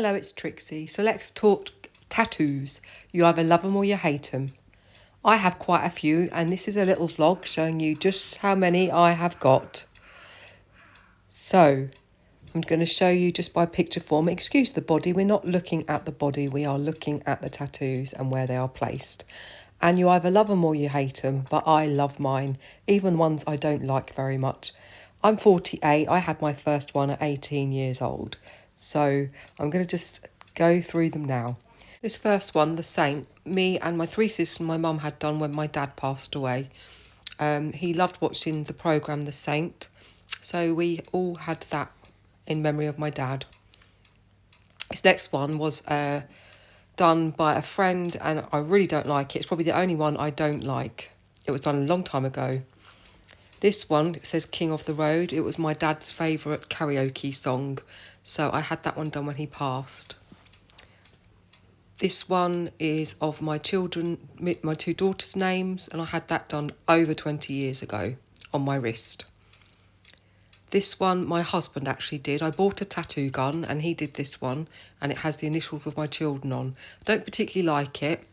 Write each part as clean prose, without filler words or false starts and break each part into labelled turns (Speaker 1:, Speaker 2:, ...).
Speaker 1: Hello, it's Trixie. So let's talk tattoos. You either love them or you hate them. I have quite a few, and this is a little vlog showing you just how many I have got. So I'm going to show you just by picture form. Excuse the body, we're not looking at the body, we are looking at the tattoos and where they are placed. And you either love them or you hate them, but I love mine, even the ones I don't like very much. I'm 48, I had my first one at 18 years old. So I'm going to just go through them now. This first one, the Saint, me and my three sisters and my mum had done when my dad passed away. He loved watching the programme The Saint, so we all had that in memory of my dad. This next one was done by a friend, and I really don't like it. It's probably the only one I don't like. It was done a long time ago. This one says King of the Road. It was my dad's favourite karaoke song, so I had that one done when he passed. This one is of my children, my two daughters' names, and I had that done over 20 years ago on my wrist. This one my husband actually did. I bought a tattoo gun and he did this one, and it has the initials of my children on. I don't particularly like it.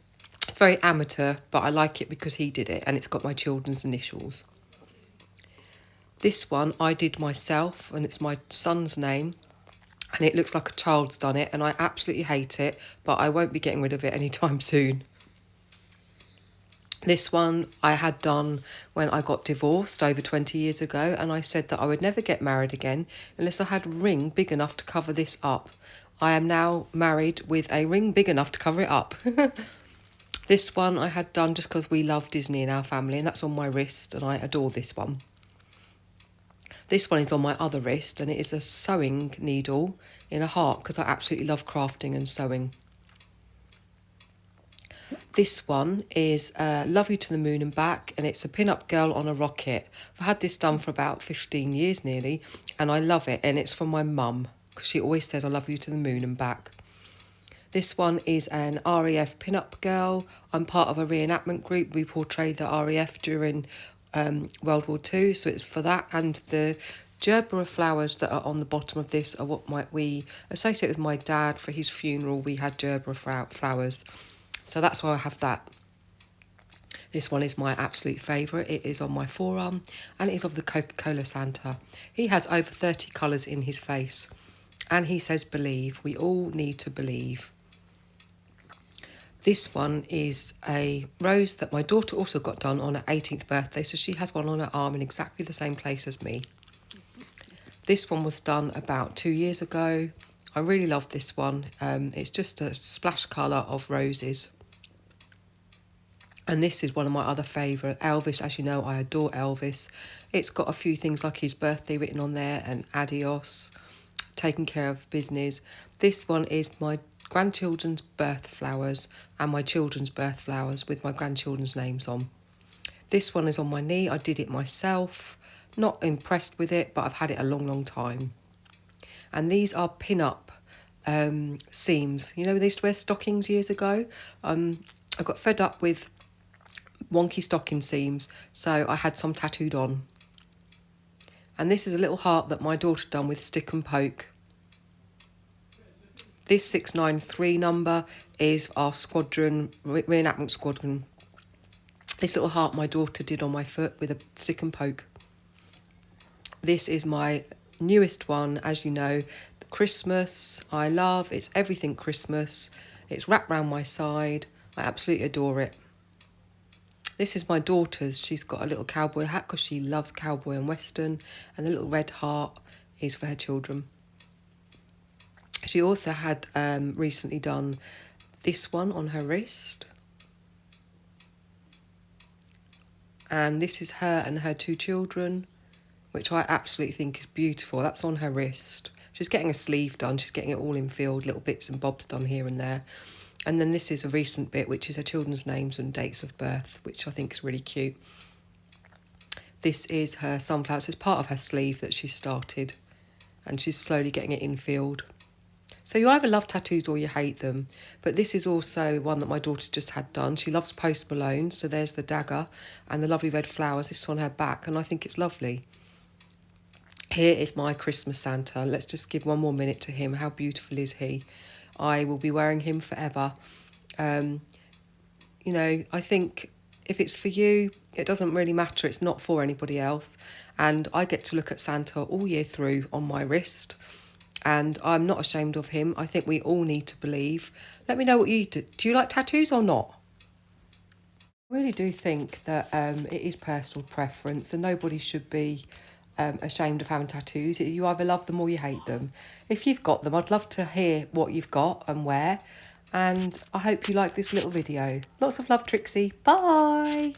Speaker 1: It's very amateur, but I like it because he did it and it's got my children's initials. This one I did myself, and it's my son's name, and it looks like a child's done it, and I absolutely hate it, but I won't be getting rid of it anytime soon. This one I had done when I got divorced over 20 years ago, and I said that I would never get married again unless I had a ring big enough to cover this up. I am now married with a ring big enough to cover it up. This one I had done just because we love Disney in our family, and that's on my wrist, and I adore this one. This one is on my other wrist, and it is a sewing needle in a heart because I absolutely love crafting and sewing. This one is Love You to the Moon and Back, and it's a pin-up girl on a rocket. I've had this done for about 15 years nearly, and I love it, and it's from my mum because she always says I love you to the moon and back. This one is an RAF pin-up girl. I'm part of a reenactment group. We portray the RAF during World War II, so it's for that. And the gerbera flowers that are on the bottom of this are what we associate with my dad. For his funeral, we had gerbera flowers. So that's why I have that. This one is my absolute favourite. It is on my forearm, and it is of the Coca-Cola Santa. He has over 30 colours in his face, and he says believe. We all need to believe. This one is a rose that my daughter also got done on her 18th birthday, so she has one on her arm in exactly the same place as me. This one was done about 2 years ago. I really love this one. It's just a splash colour of roses. And this is one of my other favourite, Elvis. As you know, I adore Elvis. It's got a few things like his birthday written on there, and adios, taking care of business. This one is my grandchildren's birth flowers and my children's birth flowers with my grandchildren's names on. This one is on my knee. I did it myself. Not impressed with it, but I've had it a long, long time. And these are pin-up seams. You know, they used to wear stockings years ago. I got fed up with wonky stocking seams, so I had some tattooed on. And this is a little heart that my daughter done with stick and poke. This 693 number is our squadron, reenactment squadron. This little heart my daughter did on my foot with a stick and poke. This is my newest one, as you know, Christmas. I love, it's everything Christmas. It's wrapped round my side. I absolutely adore it. This is my daughter's. She's got a little cowboy hat because she loves cowboy and western, and the little red heart is for her children. She also had recently done this one on her wrist. And this is her and her two children, which I absolutely think is beautiful. That's on her wrist. She's getting a sleeve done. She's getting it all in filled, little bits and bobs done here and there. And then this is a recent bit, which is her children's names and dates of birth, which I think is really cute. This is her sunflowers. It's part of her sleeve that she started, and she's slowly getting it in filled. So you either love tattoos or you hate them. But this is also one that my daughter's just had done. She loves Post Malone, so there's the dagger and the lovely red flowers. This is on her back, and I think it's lovely. Here is my Christmas Santa. Let's just give one more minute to him. How beautiful is he? I will be wearing him forever. You know, I think if it's for you, it doesn't really matter. It's not for anybody else. And I get to look at Santa all year through on my wrist. And I'm not ashamed of him. I think we all need to believe. Let me know what you do. Do you like tattoos or not? I really do think that it is personal preference and nobody should be ashamed of having tattoos. You either love them or you hate them. If you've got them, I'd love to hear what you've got and where. And I hope you like this little video. Lots of love, Trixie. Bye.